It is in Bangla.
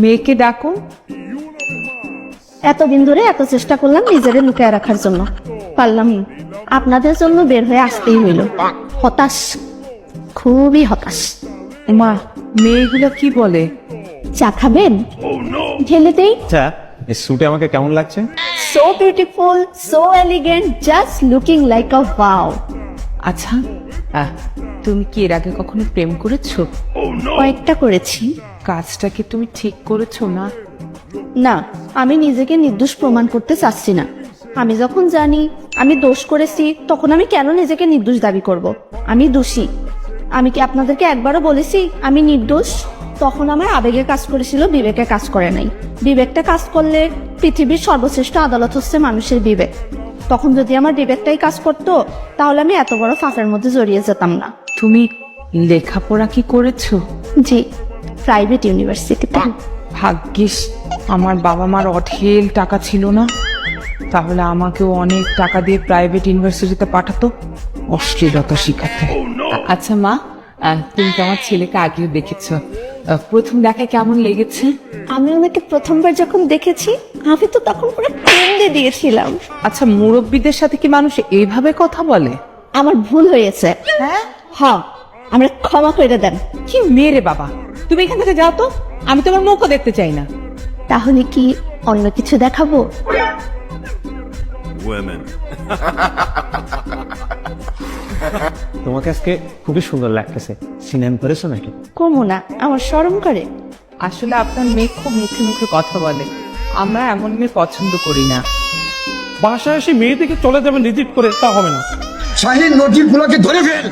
মেয়েকে ডাকো। এতদিন ধরে এত চেষ্টা করলাম নিজেরে লুকিয়ে রাখার জন্য, পারলাম না। আপনাদের জন্য বের হয়ে আসতেই হইল। হতাশ, খুবই হতাশ। মা, মেয়েগুলো কি বলে? চা খাবেন? ঢেলে দেই। আচ্ছা, এই স্যুটে আমাকে কেমন লাগছে? So beautiful, so elegant, just looking like আ ওয়াও। আচ্ছা, তুমি কি এর আগে কখনো প্রেম করেছো? কয়েকটা করেছি। কাজটা কি তুমি ঠিক করেছো না? না, আমি নিজেকে নির্দোষ প্রমাণ করতে চাচ্ছি না। আমি যখন জানি আমি দোষ করেছি, তখন আমি কেন নিজেকে নির্দোষ দাবি করব? আমি দোষী। আমি কি আপনাদেরকে একবারও বলেছি আমি নির্দোষ? তখন আমার আবেগে কাজ করেছিল, বিবেকে কাজ করে নাই। বিবেকটা কাজ করলে পৃথিবীর সর্বশ্রেষ্ঠ আদালত হচ্ছে মানুষের বিবেক। তখন যদি আমার বিবেকটাই কাজ করতো, তাহলে আমি এত বড় ফাঁসের মধ্যে জড়িয়ে যেতাম না। তুমি লেখাপড়া কি করেছো? জি, প্রাইভেট ইউনিভার্সিটিতে। ভাগ্যিস আমার বাবা মার অঢেল টাকা ছিল না, তাহলে আমাকেও অনেক টাকা দিয়ে প্রাইভেট ইউনিভার্সিটিতে পাঠাতো অশ্লীলতা শিখাতে। আচ্ছা মা, তুমি তো আমার ছেলেকে আগেও দেখেছো, প্রথম দেখায় কেমন লেগেছে? আমি ওনাকে প্রথমবার যখন দেখেছি, আমি তো তখন পুরো কেঁদে দিয়েছিলাম। আচ্ছা, মুরব্বীদের সাথে কি মানুষ এইভাবে কথা বলে? আমার ভুল হয়েছে। হ্যাঁ, আমরা ক্ষমা করে দেন। কি মেরে বাবা, তুমি এখান থেকে যাও তো, আমি তোমার মুখও দেখতে চাই না। তাহলে কি অন্য কিছু দেখাবো? তোমাকে আজকে খুবই সুন্দর লাগতেছে। সিনেমা করেছো নাকি? কমো না, আমার শরম করে। আসলে আপনার মেয়ে খুব মুখে মুখে কথা বলে, আমরা এমন মেয়ে পছন্দ করি না। বাসায় এসে মেয়ে থেকে চলে যাবেন রিজিট করে, তা হবে না। শাহিন নজিরগুলোকে ধরে ফেল।